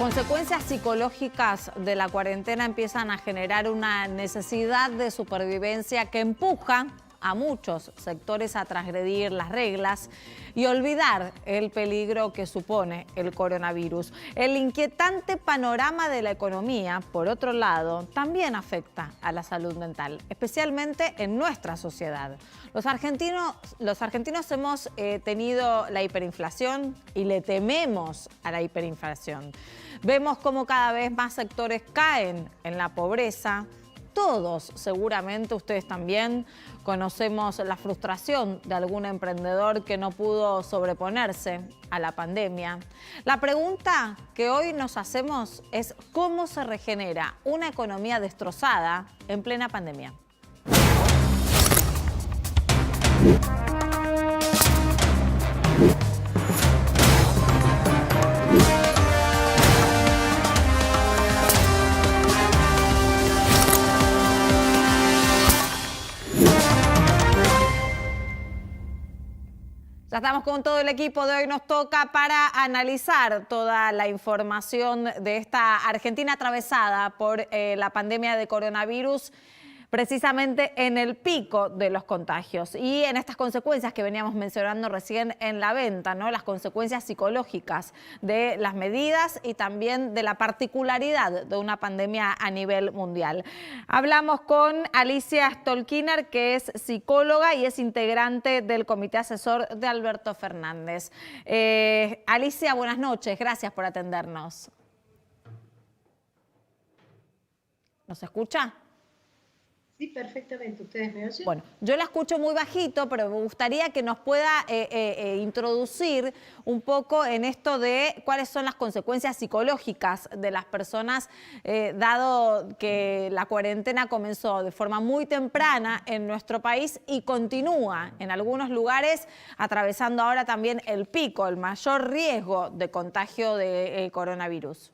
consecuencias psicológicas de la cuarentena empiezan a generar una necesidad de supervivencia que empuja a muchos sectores a transgredir las reglas y olvidar el peligro que supone el coronavirus. El inquietante panorama de la economía, por otro lado, también afecta a la salud mental, especialmente en nuestra sociedad. Los argentinos hemos tenido la hiperinflación y le tememos a la hiperinflación. Vemos cómo cada vez más sectores caen en la pobreza. Todos, seguramente ustedes también, conocemos la frustración de algún emprendedor que no pudo sobreponerse a la pandemia. La pregunta que hoy nos hacemos es ¿cómo se regenera una economía destrozada en plena pandemia? Ya estamos con todo el equipo de hoy. Nos toca para analizar toda la información de esta Argentina atravesada por la pandemia de coronavirus, precisamente en el pico de los contagios y en estas consecuencias que veníamos mencionando recién en la venta, ¿no? Las consecuencias psicológicas de las medidas y también de la particularidad de una pandemia a nivel mundial. Hablamos con Alicia Stolkiner, que es psicóloga y es integrante del comité asesor de Alberto Fernández. Alicia, buenas noches, gracias por atendernos. ¿Nos escucha? Sí, perfectamente. ¿Ustedes me oyen? Bueno, yo la escucho muy bajito, pero me gustaría que nos pueda introducir un poco en esto de cuáles son las consecuencias psicológicas de las personas, dado que la cuarentena comenzó de forma muy temprana en nuestro país y continúa en algunos lugares, atravesando ahora también el pico, el mayor riesgo de contagio de coronavirus.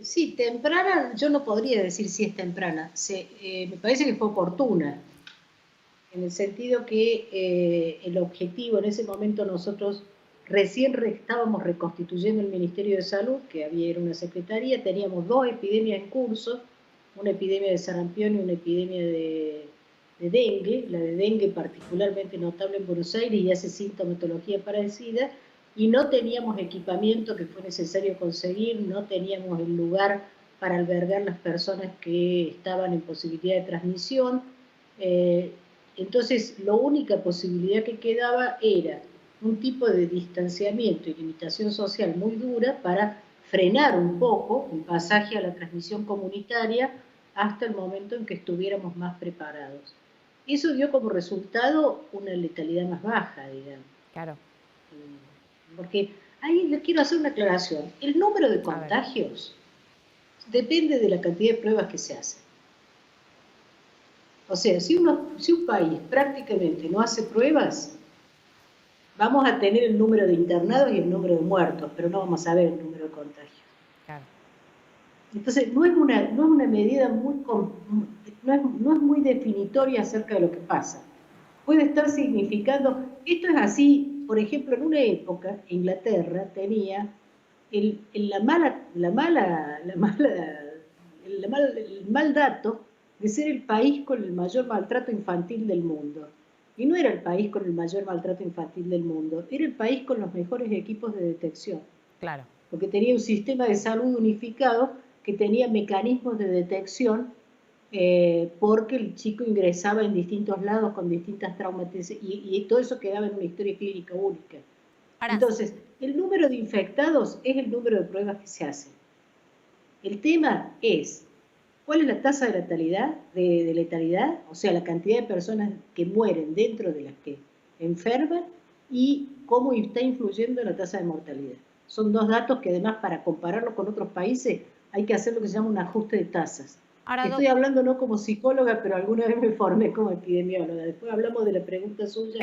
Sí, temprana, yo no podría decir si es temprana. Me parece que fue oportuna, en el sentido que el objetivo, en ese momento nosotros recién estábamos reconstituyendo el Ministerio de Salud, que era una secretaría, teníamos dos epidemias en curso, una epidemia de sarampión y una epidemia de dengue, la de dengue particularmente notable en Buenos Aires y hace sintomatología parecida, y no teníamos equipamiento que fue necesario conseguir, no teníamos el lugar para albergar las personas que estaban en posibilidad de transmisión. Entonces, la única posibilidad que quedaba era un tipo de distanciamiento y limitación social muy dura para frenar un poco el pasaje a la transmisión comunitaria hasta el momento en que estuviéramos más preparados. Eso dio como resultado una letalidad más baja, digamos. Claro. Porque ahí les quiero hacer una aclaración. El número de contagios depende de la cantidad de pruebas que se hacen. O sea, si un país prácticamente no hace pruebas, vamos a tener el número de internados y el número de muertos, pero no vamos a ver el número de contagios. Claro. Entonces, no es una medida no es muy definitoria acerca de lo que pasa. Puede estar significando, esto es así. Por ejemplo, en una época, Inglaterra tenía el mal dato de ser el país con el mayor maltrato infantil del mundo. Y no era el país con el mayor maltrato infantil del mundo, era el país con los mejores equipos de detección. Claro. Porque tenía un sistema de salud unificado que tenía mecanismos de detección porque el chico ingresaba en distintos lados con distintas traumatizaciones y todo eso quedaba en una historia clínica única. Entonces, el número de infectados es el número de pruebas que se hacen. El tema es, ¿cuál es la tasa de letalidad? O sea, la cantidad de personas que mueren dentro de las que enferman y cómo está influyendo en la tasa de mortalidad. Son dos datos que además para compararlos con otros países hay que hacer lo que se llama un ajuste de tasas. Estoy hablando no como psicóloga, pero alguna vez me formé como epidemióloga. Después hablamos de la pregunta suya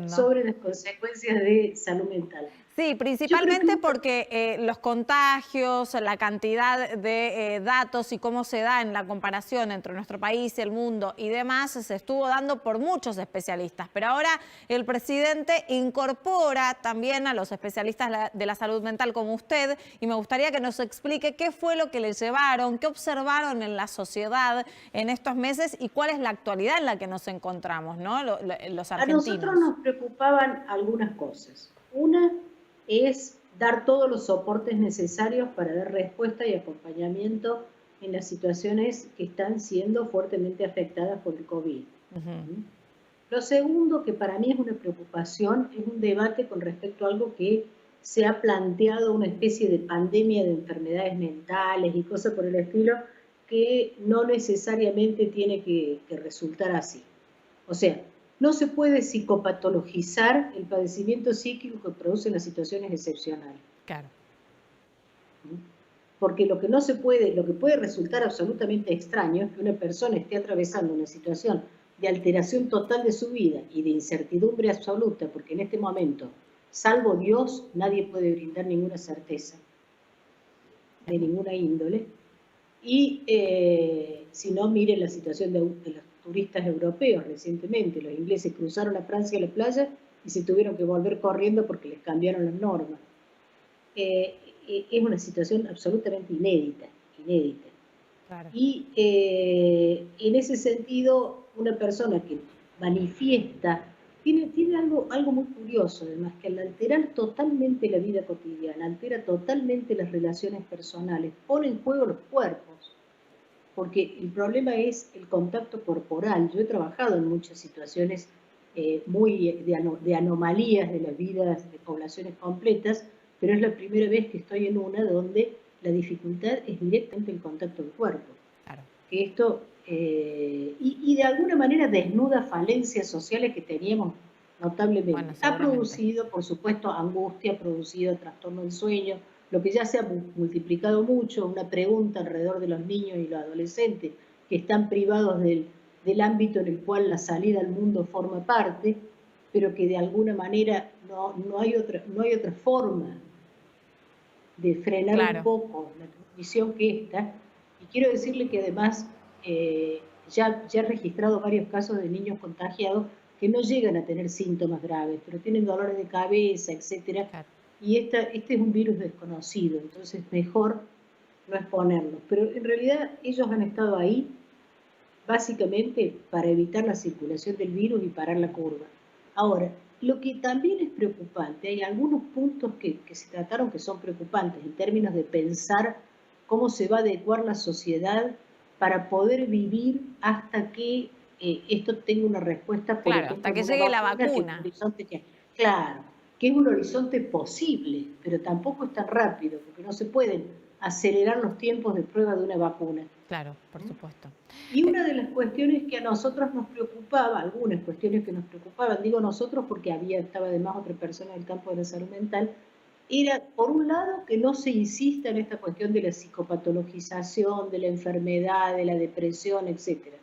sobre las consecuencias de salud mental. Sí, Yo creo principalmente que porque los contagios, la cantidad de datos y cómo se da en la comparación entre nuestro país, el mundo y demás, se estuvo dando por muchos especialistas. Pero ahora el presidente incorpora también a los especialistas de la salud mental como usted, y me gustaría que nos explique qué fue lo que le llevaron, qué observaron en la sociedad en estos meses y cuál es la actualidad en la que nos encontramos, ¿no? Los a nosotros argentinos. nos preocupaban algunas cosas. Una es dar todos los soportes necesarios para dar respuesta y acompañamiento en las situaciones que están siendo fuertemente afectadas por el COVID. Ujú. Lo segundo, que para mí es una preocupación, es un debate con respecto a algo que se ha planteado, una especie de pandemia de enfermedades mentales y cosas por el estilo, que no necesariamente tiene que resultar así. O sea, no se puede psicopatologizar el padecimiento psíquico que producen las situaciones excepcionales. Claro. Porque lo que no se puede, lo que puede resultar absolutamente extraño es que una persona esté atravesando una situación de alteración total de su vida y de incertidumbre absoluta, porque en este momento, salvo Dios, nadie puede brindar ninguna certeza de ninguna índole. Y si no, miren la situación de los turistas europeos recientemente. Los ingleses cruzaron a Francia a la playa y se tuvieron que volver corriendo porque les cambiaron las normas. Es una situación absolutamente inédita, inédita. Claro. Y en ese sentido, una persona que manifiesta, tiene algo muy curioso, además, que al alterar totalmente la vida cotidiana, altera totalmente las relaciones personales, pone en juego los cuerpos, porque el problema es el contacto corporal. Yo he trabajado en muchas situaciones de anomalías de las vidas de poblaciones completas, pero es la primera vez que estoy en una donde la dificultad es directamente el contacto del cuerpo. Claro. Que esto, y de alguna manera desnuda falencias sociales que teníamos notablemente. Bueno, Ha seguramente. producido, por supuesto, angustia, ha producido trastorno del sueño, lo que ya se ha multiplicado mucho, una pregunta alrededor de los niños y los adolescentes que están privados del ámbito en el cual la salida al mundo forma parte, pero que de alguna manera no hay otra forma de frenar un Claro. poco la transmisión que esta. Y quiero decirle que además ya he registrado varios casos de niños contagiados que no llegan a tener síntomas graves, pero tienen dolores de cabeza, etcétera. Claro. Y este es un virus desconocido, entonces mejor no exponerlos. Pero en realidad ellos han estado ahí básicamente para evitar la circulación del virus y parar la curva. Ahora, lo que también es preocupante, hay algunos puntos que se trataron que son preocupantes en términos de pensar cómo se va a adecuar la sociedad para poder vivir hasta que esto tenga una respuesta, por Claro, ejemplo, hasta en que una llegue la vacuna, que es un vacuna. horizonte claro, que es un horizonte posible, pero tampoco es tan rápido, porque no se pueden acelerar los tiempos de prueba de una vacuna. Claro, por supuesto. Y una de las cuestiones que a nosotros nos preocupaba, algunas cuestiones que nos preocupaban, digo nosotros porque estaba además otra persona en el campo de la salud mental, era, por un lado, que no se insista en esta cuestión de la psicopatologización, de la enfermedad, de la depresión, etcétera,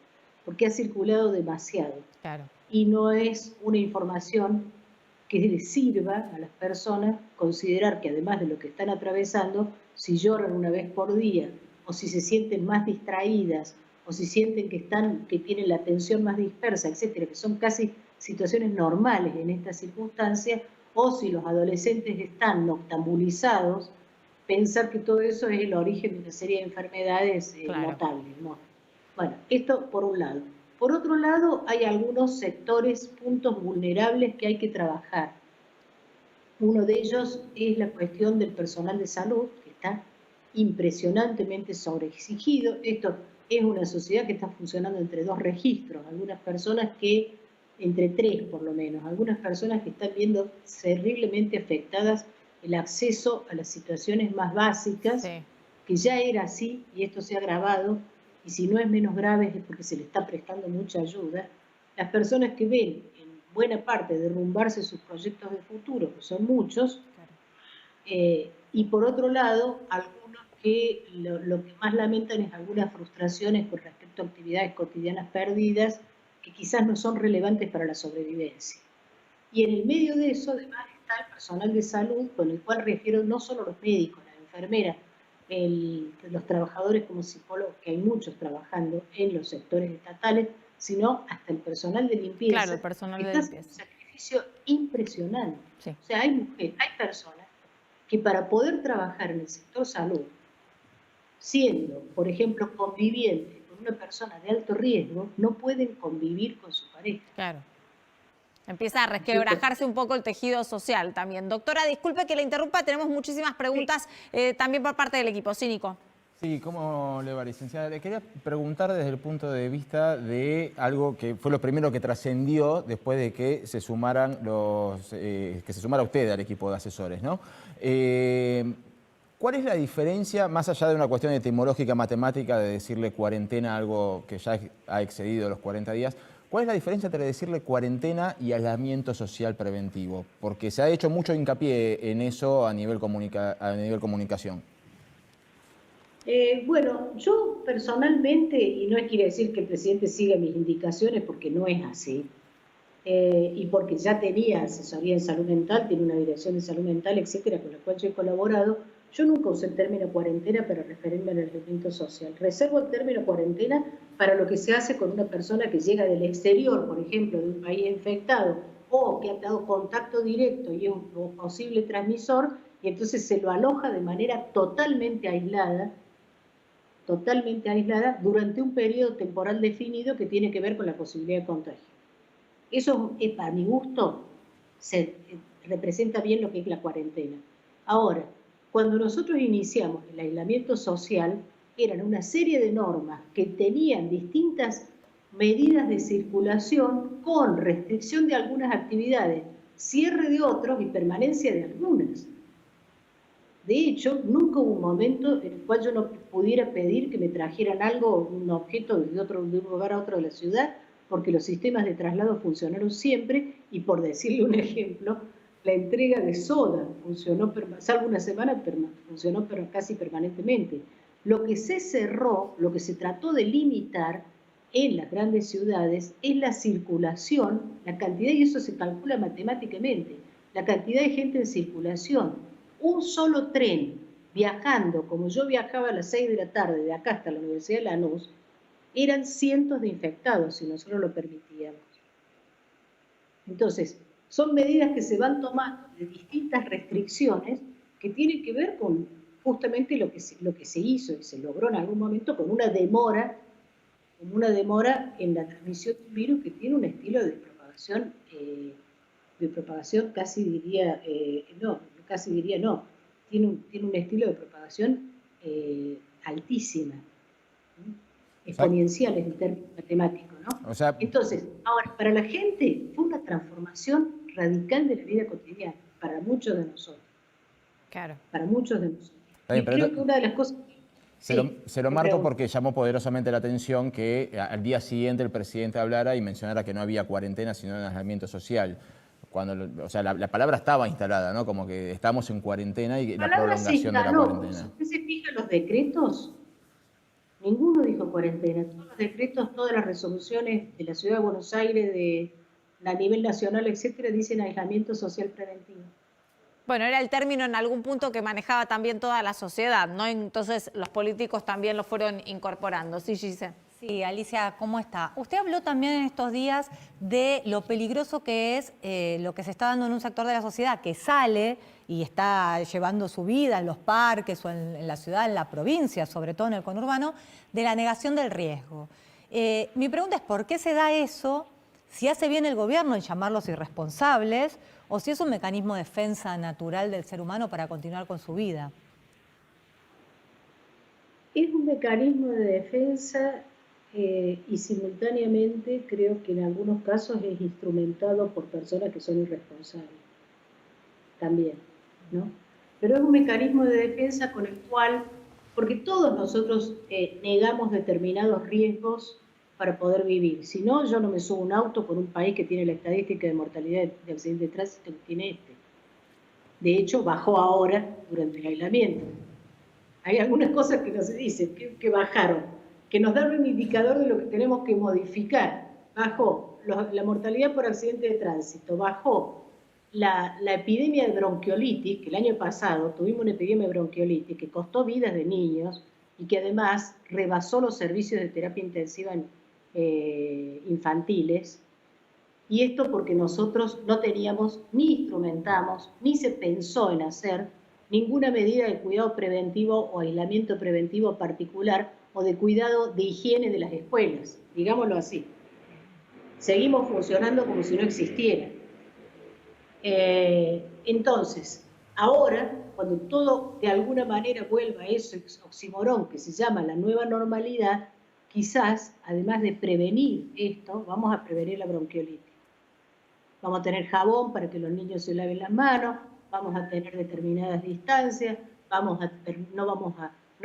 porque ha circulado demasiado. Claro. Y no es una información que les sirva a las personas considerar que además de lo que están atravesando, si lloran una vez por día, o si se sienten más distraídas, o si sienten que tienen la atención más dispersa, etcétera, que son casi situaciones normales en estas circunstancias, o si los adolescentes están noctambulizados, pensar que todo eso es el origen de una serie de enfermedades Claro. notables, ¿no? Bueno, esto por un lado. Por otro lado, hay algunos sectores, puntos vulnerables que hay que trabajar. Uno de ellos es la cuestión del personal de salud, que está impresionantemente sobreexigido. Esto es una sociedad que está funcionando entre dos registros, algunas personas que, entre tres por lo menos, algunas personas que están viendo terriblemente afectadas el acceso a las situaciones más básicas, Sí. que ya era así y esto se ha agravado, y si no es menos grave es porque se le está prestando mucha ayuda. Las personas que ven en buena parte derrumbarse sus proyectos de futuro, que son muchos, Claro. y por otro lado, algunos que lo que más lamentan es algunas frustraciones con respecto a actividades cotidianas perdidas que quizás no son relevantes para la sobrevivencia. Y en el medio de eso, además, está el personal de salud, con el cual refiero no solo los médicos, las enfermeras, los trabajadores como psicólogos, que hay muchos trabajando en los sectores estatales, sino hasta el personal de Claro, el limpieza, personal que de está haciendo un limpieza. sacrificio impresionante. Sí. O sea, hay personas que para poder trabajar en el sector salud, siendo, por ejemplo, convivientes con una persona de alto riesgo, no pueden convivir con su pareja. Claro. Empieza a resquebrajarse un poco el tejido social también. Doctora, disculpe que la interrumpa, tenemos muchísimas preguntas también por parte del equipo. Sí, Nico. Sí, ¿cómo le va, licenciada? Le quería preguntar desde el punto de vista de algo que fue lo primero que trascendió después de que se sumaran que se sumara usted al equipo de asesores, ¿no? ¿Cuál es la diferencia, más allá de una cuestión etimológica matemática de decirle cuarentena a algo que ya ha excedido los 40 días? ¿Cuál es la diferencia entre decirle cuarentena y aislamiento social preventivo? Porque se ha hecho mucho hincapié en eso a nivel comunicación. Bueno, yo personalmente, y no quiere decir que el presidente siga mis indicaciones porque no es así, y porque ya tenía asesoría en salud mental, tiene una dirección de salud mental, etcétera, con la cual yo he colaborado, yo nunca usé el término cuarentena para referirme al aislamiento social. Reservo el término cuarentena para lo que se hace con una persona que llega del exterior, por ejemplo, de un país infectado, o que ha dado contacto directo y es un posible transmisor, y entonces se lo aloja de manera totalmente aislada durante un periodo temporal definido que tiene que ver con la posibilidad de contagio. Eso, para mi gusto, representa bien lo que es la cuarentena. Ahora, cuando nosotros iniciamos el aislamiento social, eran una serie de normas que tenían distintas medidas de circulación con restricción de algunas actividades, cierre de otros y permanencia de algunas. De hecho, nunca hubo un momento en el cual yo no pudiera pedir que me trajeran algo, un objeto de un lugar a otro de la ciudad, porque los sistemas de traslado funcionaron siempre, y por decirle un ejemplo, la entrega de soda funcionó, salvo una semana, funcionó casi permanentemente. Lo que se cerró, lo que se trató de limitar en las grandes ciudades es la circulación, la cantidad, y eso se calcula matemáticamente, la cantidad de gente en circulación. Un solo tren viajando, como yo viajaba a las 6 de la tarde de acá hasta la Universidad de Lanús, eran cientos de infectados si nosotros lo permitíamos. Entonces, son medidas que se van tomando de distintas restricciones que tienen que ver con justamente lo que se hizo y se logró en algún momento con una demora en la transmisión de un virus que tiene un estilo de propagación casi diría, tiene un estilo de propagación altísima, exponencial es el término matemático, ¿no? Entonces, ahora, para la gente fue una transformación radical de la vida cotidiana, para muchos de nosotros. Claro. Para muchos de nosotros. Y creo que una de las cosas... Se lo marco porque llamó poderosamente la atención que al día siguiente el presidente hablara y mencionara que no había cuarentena, sino un aislamiento social. O sea, la palabra estaba instalada, ¿no? Como que estamos en cuarentena y la prolongación de la cuarentena. Si usted se fija en los decretos, ninguno dijo cuarentena. Todos los decretos, todas las resoluciones de la Ciudad de Buenos Aires, a nivel nacional, etcétera, dicen aislamiento social preventivo. Bueno, era el término en algún punto que manejaba también toda la sociedad, ¿no? Entonces los políticos también lo fueron incorporando. Sí, Gise. Sí, Alicia, ¿cómo está? Usted habló también en estos días de lo peligroso que es lo que se está dando en un sector de la sociedad que sale y está llevando su vida en los parques o en la ciudad, en la provincia, sobre todo en el conurbano, de la negación del riesgo. Mi pregunta es, ¿por qué se da eso? Si hace bien el gobierno en llamarlos irresponsables o si es un mecanismo de defensa natural del ser humano para continuar con su vida. Es un mecanismo de defensa y simultáneamente creo que en algunos casos es instrumentado por personas que son irresponsables también, ¿no? Pero es un mecanismo de defensa con el cual, porque todos nosotros negamos determinados riesgos para poder vivir. Si no, yo no me subo a un auto por un país que tiene la estadística de mortalidad de accidentes de tránsito que tiene este. De hecho, bajó ahora durante el aislamiento. Hay algunas cosas que no se dicen, que bajaron, que nos dan un indicador de lo que tenemos que modificar. Bajó la mortalidad por accidente de tránsito, bajó la epidemia de bronquiolitis, que el año pasado tuvimos una epidemia de bronquiolitis que costó vidas de niños y que además rebasó los servicios de terapia intensiva infantiles, y esto porque nosotros no teníamos, ni instrumentamos, ni se pensó en hacer ninguna medida de cuidado preventivo o aislamiento preventivo particular o de cuidado de higiene de las escuelas, digámoslo así. Seguimos funcionando como si no existiera. Entonces, ahora, cuando todo de alguna manera vuelva a ese oxímoron que se llama la nueva normalidad, quizás, además de prevenir esto, vamos a prevenir la bronquiolitis. Vamos a tener jabón para que los niños se laven las manos, vamos a tener determinadas distancias, no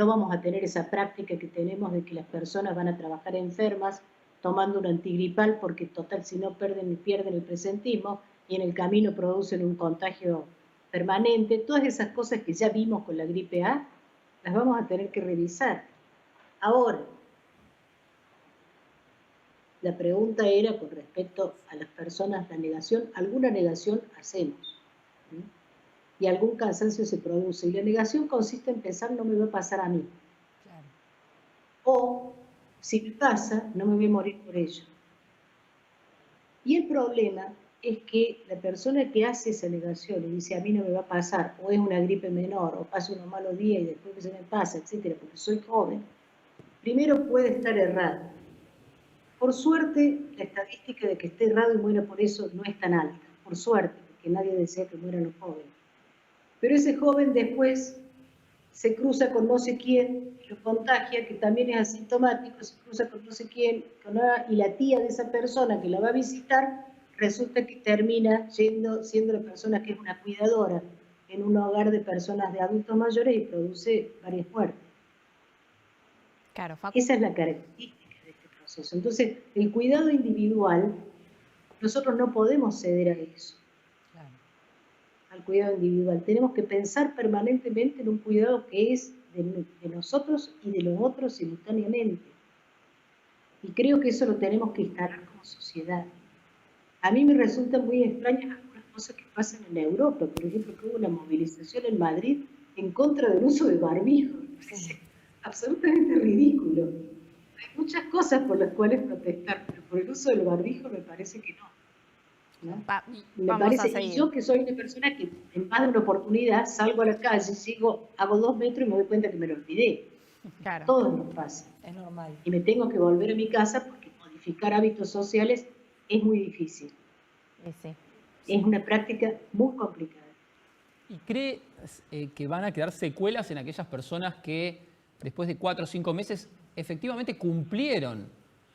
vamos a tener esa práctica que tenemos de que las personas van a trabajar enfermas tomando un antigripal porque total si no pierden el presentismo y en el camino producen un contagio permanente. Todas esas cosas que ya vimos con la gripe A, las vamos a tener que revisar. Ahora, la pregunta era con respecto a las personas, la negación, alguna negación hacemos, ¿sí? Y algún cansancio se produce. Y la negación consiste en pensar, no me va a pasar a mí. Claro. O, si me pasa, no me voy a morir por ello. Y el problema es que la persona que hace esa negación y dice, a mí no me va a pasar, o es una gripe menor, o pasa unos malos días y después que se me pasa, etcétera, porque soy joven, primero puede estar errado. Por suerte, la estadística de que esté errado y muera por eso no es tan alta. Por suerte, porque nadie desea que mueran los jóvenes. Pero ese joven después se cruza con no sé quién, lo contagia, que también es asintomático, se cruza con no sé quién, y la tía de esa persona que la va a visitar, resulta que termina siendo la persona que es una cuidadora en un hogar de personas de adultos mayores y produce varias muertes. Claro, esa es la característica. Entonces, el cuidado individual, nosotros no podemos ceder a eso, claro, al cuidado individual. Tenemos que pensar permanentemente en un cuidado que es de nosotros y de los otros simultáneamente. Y creo que eso lo tenemos que instalar como sociedad. A mí me resultan muy extrañas algunas cosas que pasan en Europa. Por ejemplo, que hubo una movilización en Madrid en contra del uso de barbijo. Sí. Absolutamente ridículo. Hay muchas cosas por las cuales protestar, pero por el uso del barbijo me parece que no. Me parece, y yo que soy una persona que en más de una oportunidad salgo a la calle, hago 2 metros y me doy cuenta que me lo olvidé. Claro. Todos nos pasa. Es normal. Y me tengo que volver a mi casa porque modificar hábitos sociales es muy difícil. Sí. Es una práctica muy complicada. ¿Y cree que van a quedar secuelas en aquellas personas que después de 4 o 5 meses efectivamente cumplieron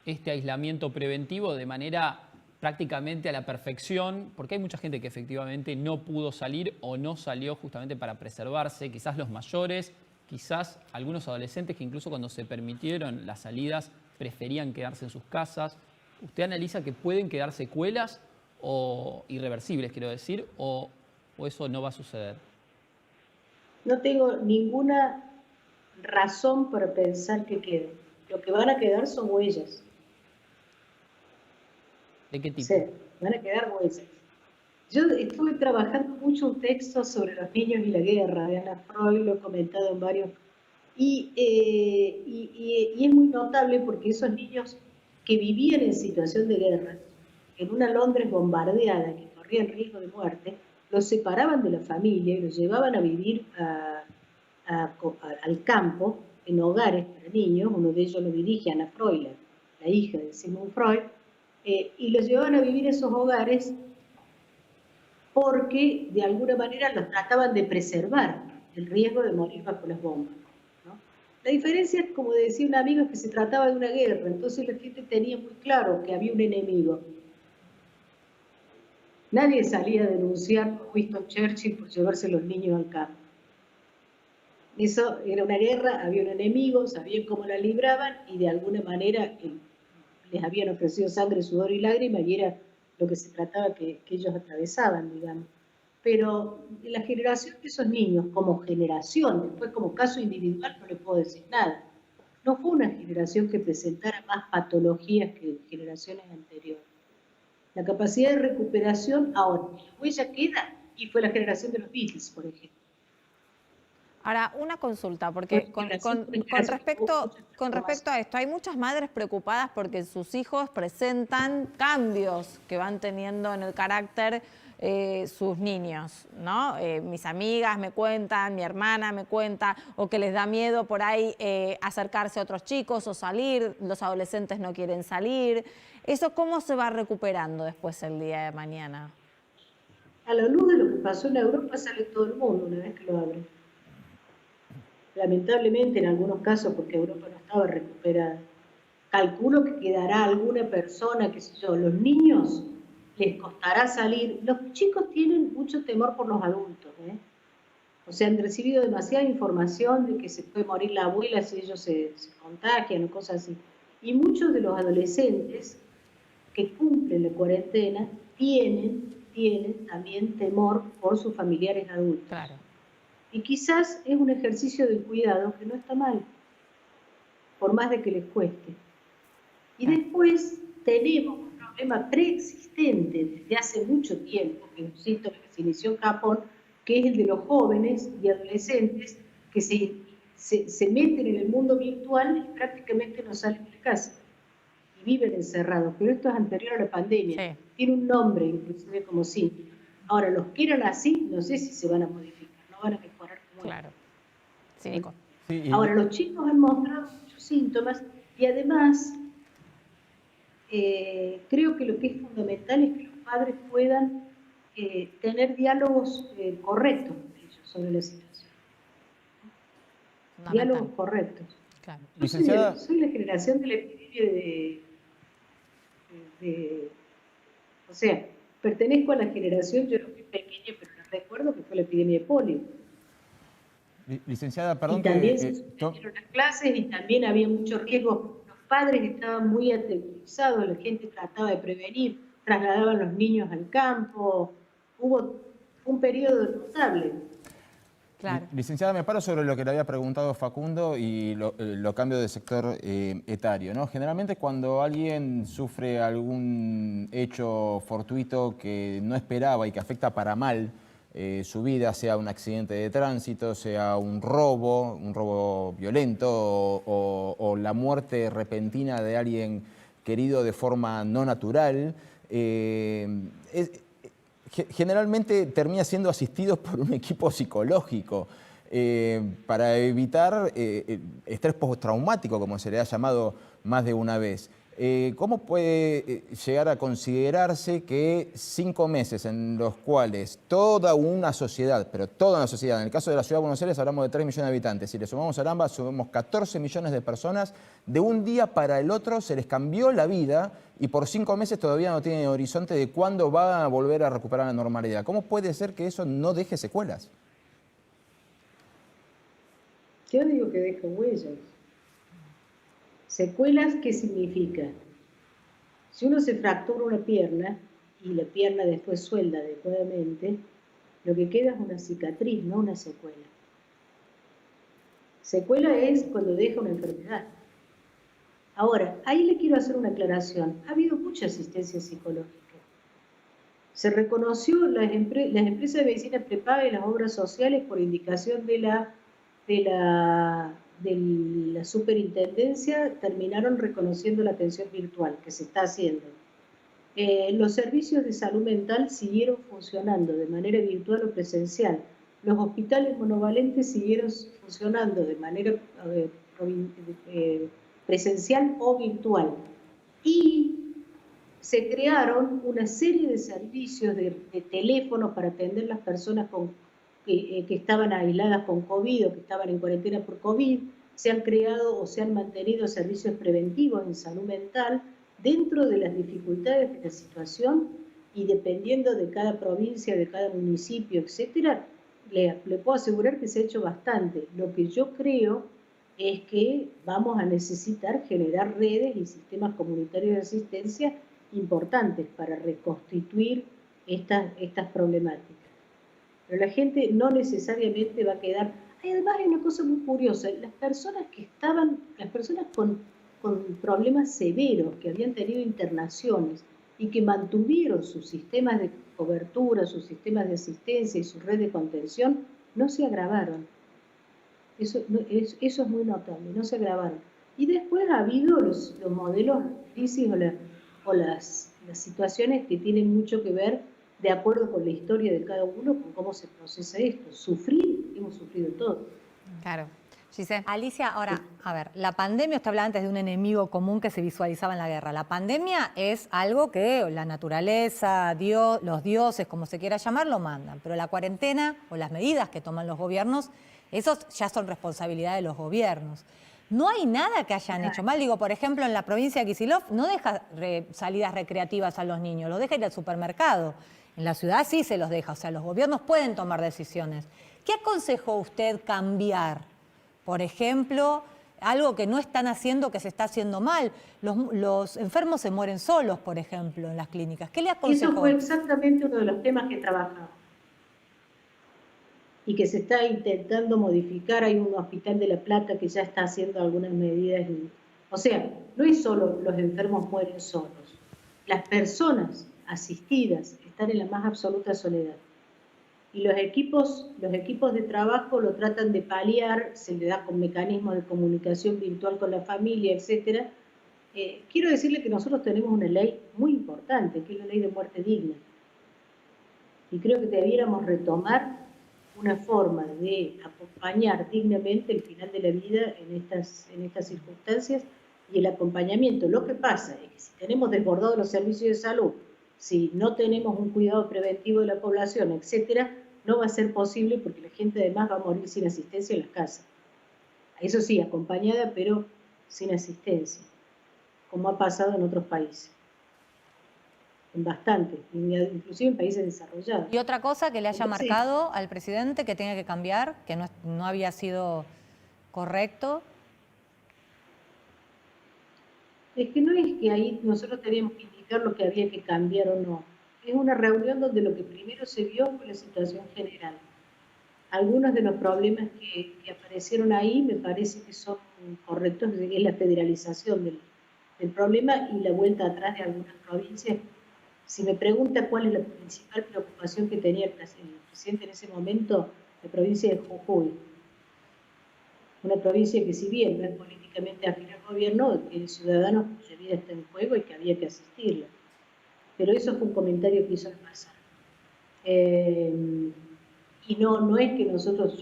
este aislamiento preventivo de manera prácticamente a la perfección? Porque hay mucha gente que efectivamente no pudo salir o no salió justamente para preservarse, quizás los mayores, quizás algunos adolescentes que incluso cuando se permitieron las salidas preferían quedarse en sus casas. ¿Usted analiza que pueden quedar secuelas o irreversibles, quiero decir, o eso no va a suceder? No tengo ninguna razón para pensar que queden. Lo que van a quedar son huellas. ¿De qué tipo? Sí, van a quedar huellas. Yo estuve trabajando mucho un texto sobre los niños y la guerra de Ana Freud, lo he comentado en varios, y es muy notable porque esos niños que vivían en situación de guerra, en una Londres bombardeada que corría el riesgo de muerte, los separaban de la familia y los llevaban a vivir al campo, en hogares para niños. Uno de ellos lo dirige Ana Freud, la hija de Sigmund Freud, y los llevaban a vivir esos hogares porque de alguna manera los trataban de preservar el riesgo de morir bajo las bombas, ¿no? La diferencia, como decía un amigo, es que se trataba de una guerra, entonces la gente tenía muy claro que había un enemigo. Nadie salía a denunciar a Winston Churchill por llevarse los niños al campo. Eso era una guerra, había un enemigo, sabían cómo la libraban y de alguna manera les habían ofrecido sangre, sudor y lágrimas y era lo que se trataba que ellos atravesaban, digamos. Pero la generación de esos niños, como generación, después como caso individual no les puedo decir nada, no fue una generación que presentara más patologías que generaciones anteriores. La capacidad de recuperación, ahora, la huella queda, y fue la generación de los Beatles, por ejemplo. Ahora, una consulta, porque Con muchas con respecto a esto, hay muchas madres preocupadas porque sus hijos presentan cambios que van teniendo en el carácter sus niños, ¿no? Mis amigas me cuentan, mi hermana me cuenta, o que les da miedo por ahí acercarse a otros chicos o salir, los adolescentes no quieren salir. ¿Eso cómo se va recuperando después el día de mañana? A la luz de lo que pasó en Europa sale todo el mundo una vez que lo abren. Lamentablemente en algunos casos, porque Europa no estaba recuperada. Calculo que quedará alguna persona, qué sé yo, los niños les costará salir. Los chicos tienen mucho temor por los adultos, ¿eh? O sea, han recibido demasiada información de que se puede morir la abuela si ellos se contagian o cosas así. Y muchos de los adolescentes que cumplen la cuarentena tienen también temor por sus familiares adultos. Claro. Y quizás es un ejercicio de cuidado que no está mal, por más de que les cueste. Y después tenemos un problema preexistente desde hace mucho tiempo, que es un síntoma que se inició en Japón, que es el de los jóvenes y adolescentes que se meten en el mundo virtual y prácticamente no salen de casa y viven encerrados. Pero esto es anterior a la pandemia. Sí. Tiene un nombre, inclusive como síntoma. Ahora, los que eran así, no sé si se van a modificar, no van a mejorar como Claro. Sí, Nico. Sí, Ahora, los chicos han mostrado muchos síntomas y además creo que lo que es fundamental es que los padres puedan tener diálogos correctos entre ellos sobre la situación. Diálogos correctos. Claro. Yo soy la generación de la epidemia o sea, pertenezco a la generación, yo no fui pequeña, pero recuerdo que fue la epidemia de polio. Licenciada, perdón y también que... se suspendieron las clases y también había mucho riesgo. Los padres estaban muy atemorizados, la gente trataba de prevenir, trasladaban los niños al campo, hubo un periodo notable. Claro. Licenciada, me paro sobre lo que le había preguntado Facundo y lo cambio de sector etario, ¿no? Generalmente cuando alguien sufre algún hecho fortuito que no esperaba y que afecta para mal su vida, sea un accidente de tránsito, sea un robo violento o la muerte repentina de alguien querido de forma no natural, generalmente termina siendo asistido por un equipo psicológico para evitar estrés postraumático, como se le ha llamado más de una vez. ¿Cómo puede llegar a considerarse que 5 meses en los cuales toda una sociedad, pero toda una sociedad, en el caso de la Ciudad de Buenos Aires hablamos de 3 millones de habitantes, si le sumamos a ambas, sumamos 14 millones de personas, de un día para el otro se les cambió la vida y por 5 meses todavía no tienen horizonte de cuándo va a volver a recuperar la normalidad? ¿Cómo puede ser que eso no deje secuelas? Yo digo que deja huellas. ¿Secuelas qué significa? Si uno se fractura una pierna y la pierna después suelda adecuadamente, lo que queda es una cicatriz, no una secuela. Secuela es cuando deja una enfermedad. Ahora, ahí le quiero hacer una aclaración. Ha habido mucha asistencia psicológica. Se reconoció las empresas de medicina prepaga y las obras sociales por indicación de la superintendencia, terminaron reconociendo la atención virtual que se está haciendo. Los servicios de salud mental siguieron funcionando de manera virtual o presencial. Los hospitales monovalentes siguieron funcionando de manera presencial o virtual. Y se crearon una serie de servicios de teléfonos para atender a las personas que estaban aisladas con COVID o que estaban en cuarentena por COVID. Se han creado o se han mantenido servicios preventivos en salud mental dentro de las dificultades de la situación y dependiendo de cada provincia, de cada municipio, etcétera, le puedo asegurar que se ha hecho bastante. Lo que yo creo es que vamos a necesitar generar redes y sistemas comunitarios de asistencia importantes para reconstituir estas problemáticas. Pero la gente no necesariamente va a quedar. Además hay una cosa muy curiosa, las personas con problemas severos, que habían tenido internaciones, y que mantuvieron sus sistemas de cobertura, sus sistemas de asistencia y su red de contención, no se agravaron. Eso es muy notable, no se agravaron. Y después ha habido los modelos de crisis o las situaciones que tienen mucho que ver, de acuerdo con la historia de cada uno, con cómo se procesa esto. Sufrir, hemos sufrido todo. Claro. Giselle. Alicia, ahora, a ver, la pandemia, usted hablaba antes de un enemigo común que se visualizaba en la guerra. La pandemia es algo que la naturaleza, Dios, los dioses, como se quiera llamar, lo mandan. Pero la cuarentena o las medidas que toman los gobiernos, esos ya son responsabilidad de los gobiernos. No hay nada que hayan hecho mal. Digo, por ejemplo, en la provincia de Kicillof no deja salidas recreativas a los niños, los deja ir al supermercado. En la ciudad sí se los deja, o sea, los gobiernos pueden tomar decisiones. ¿Qué aconsejó usted cambiar? Por ejemplo, algo que no están haciendo, que se está haciendo mal. Los enfermos se mueren solos, por ejemplo, en las clínicas. ¿Qué le aconsejó? Eso fue exactamente uno de los temas que trabajamos y que se está intentando modificar. Hay un hospital de La Plata que ya está haciendo algunas medidas. O sea, no es solo los enfermos mueren solos. Las personas asistidas están en la más absoluta soledad. Y los equipos de trabajo lo tratan de paliar, se le da con mecanismos de comunicación virtual con la familia, etc. Quiero decirle que nosotros tenemos una ley muy importante, que es la ley de muerte digna. Y creo que debiéramos retomar una forma de acompañar dignamente el final de la vida en estas circunstancias y el acompañamiento. Lo que pasa es que si tenemos desbordados los servicios de salud, si no tenemos un cuidado preventivo de la población, etcétera, no va a ser posible porque la gente además va a morir sin asistencia en las casas. Eso sí, acompañada, pero sin asistencia, como ha pasado en otros países. En bastante, inclusive en países desarrollados. ¿Y otra cosa que le haya marcado al presidente que tenga que cambiar, que no había sido correcto? Es que no es que ahí nosotros teníamos que indicar lo que había que cambiar o no. Es una reunión donde lo que primero se vio fue la situación general. Algunos de los problemas que aparecieron ahí me parece que son correctos, es la federalización del problema y la vuelta atrás de algunas provincias. Si me pregunta cuál es la principal preocupación que tenía el presidente en ese momento, la provincia de Jujuy. Una provincia que, si bien no es políticamente afín al gobierno, tiene ciudadanos cuya vida está en juego y que había que asistirla. Pero eso fue un comentario que hizo al pasar. Y no es que nosotros,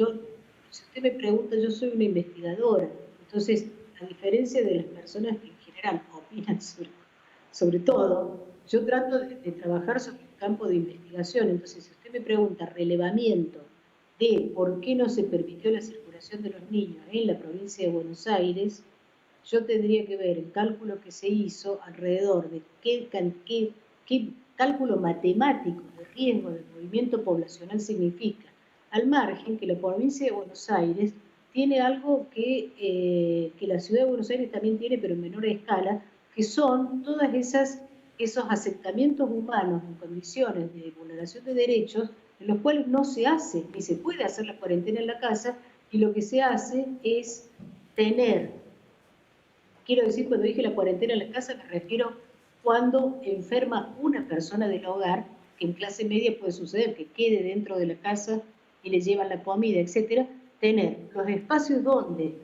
si usted me pregunta, yo soy una investigadora, entonces, a diferencia de las personas que en general opinan sobre todo, yo trato de trabajar sobre el campo de investigación. Entonces, si usted me pregunta relevamiento de por qué no se permitió la circulación de los niños en la provincia de Buenos Aires, yo tendría que ver el cálculo que se hizo alrededor de qué cálculo matemático de riesgo del movimiento poblacional significa, al margen que la provincia de Buenos Aires tiene algo que la ciudad de Buenos Aires también tiene, pero en menor escala, que son todas esos asentamientos humanos en condiciones de vulneración de derechos, en los cuales no se hace, ni se puede hacer la cuarentena en la casa, y lo que se hace es tener, quiero decir, cuando dije la cuarentena en la casa, me refiero cuando enferma una persona del hogar, que en clase media puede suceder, que quede dentro de la casa y le llevan la comida, etcétera, tener los espacios donde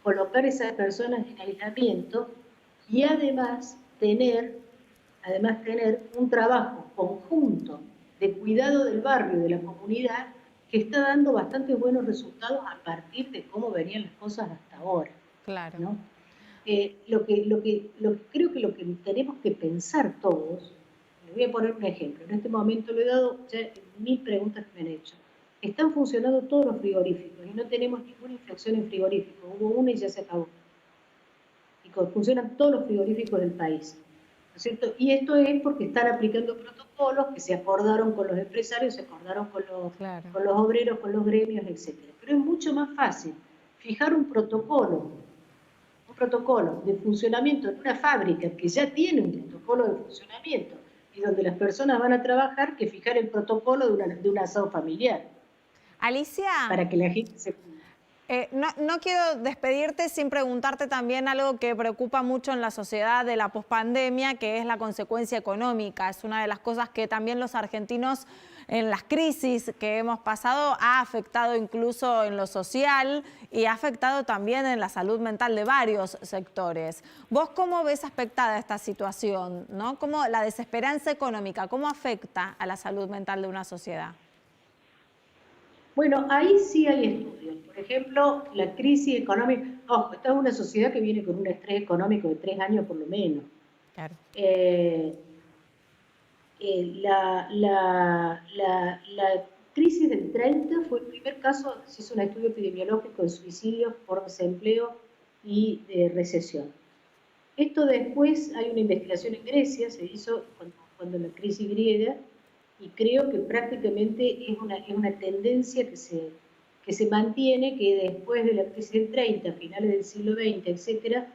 colocar esas personas en aislamiento y además tener un trabajo conjunto de cuidado del barrio, de la comunidad, que está dando bastantes buenos resultados a partir de cómo venían las cosas hasta ahora. Claro. ¿No? Creo que lo que tenemos que pensar todos, les voy a poner un ejemplo, en este momento lo he dado ya 1000 preguntas que me han hecho. Están funcionando todos los frigoríficos y no tenemos ninguna infección en frigoríficos, hubo una y ya se acabó. Y funcionan todos los frigoríficos del país, ¿no es cierto? Y esto es porque están aplicando protocolos que se acordaron con los empresarios, se acordaron con los obreros, con los gremios, etc. Pero es mucho más fácil fijar un protocolo de funcionamiento en una fábrica que ya tiene un protocolo de funcionamiento y donde las personas van a trabajar, que fijar el protocolo de un asado familiar. Alicia. Para que la gente se... No quiero despedirte sin preguntarte también algo que preocupa mucho en la sociedad de la pospandemia, que es la consecuencia económica. Es una de las cosas que también los argentinos en las crisis que hemos pasado ha afectado incluso en lo social y ha afectado también en la salud mental de varios sectores. ¿Vos cómo ves afectada esta situación, ¿no? ¿Cómo la desesperanza económica, cómo afecta a la salud mental de una sociedad? Bueno, ahí sí hay estudios. Por ejemplo, la crisis económica. Esta es una sociedad que viene con un estrés económico de 3 años por lo menos. Claro. La crisis del 30 fue el primer caso, se hizo un estudio epidemiológico de suicidios por desempleo y de recesión. Esto después hay una investigación en Grecia, se hizo cuando la crisis griega, y creo que prácticamente es una tendencia que se mantiene, que después de la crisis del 30, finales del siglo XX, etcétera,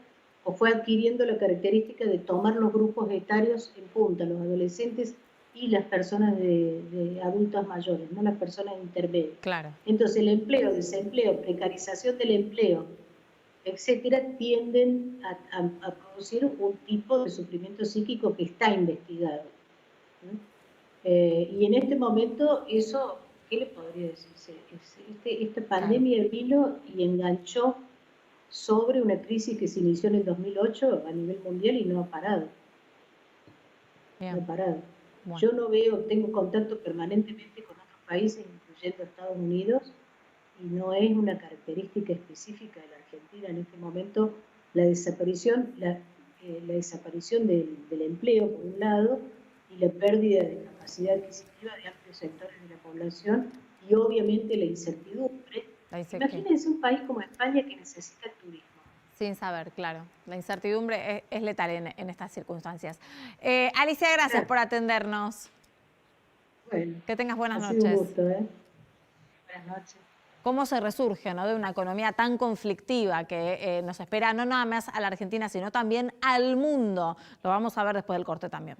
o fue adquiriendo la característica de tomar los grupos etarios en punta, los adolescentes y las personas de adultos mayores, no las personas intermedias. Claro. Entonces el empleo, desempleo, precarización del empleo, etcétera, tienden a producir un tipo de sufrimiento psíquico que está investigado, ¿no? Y en este momento eso, ¿qué le podría decir? Esta pandemia vino y enganchó sobre una crisis que se inició en el 2008 a nivel mundial y no ha parado. Bien. No ha parado. Bueno. Yo no veo, tengo contacto permanentemente con otros países, incluyendo Estados Unidos, y no es una característica específica de la Argentina en este momento la desaparición del empleo, por un lado, y la pérdida de capacidad adquisitiva de amplios sectores de la población, y obviamente la incertidumbre. Imagínense un país como España que necesita el turismo. Sin saber, claro. La incertidumbre es letal en estas circunstancias. Alicia, gracias por atendernos. Bueno, que tengas buenas ha noches. sido un gusto, Buenas noches. ¿Cómo se resurge, ¿no?, de una economía tan conflictiva que nos espera no nada más a la Argentina, sino también al mundo? Lo vamos a ver después del corte también.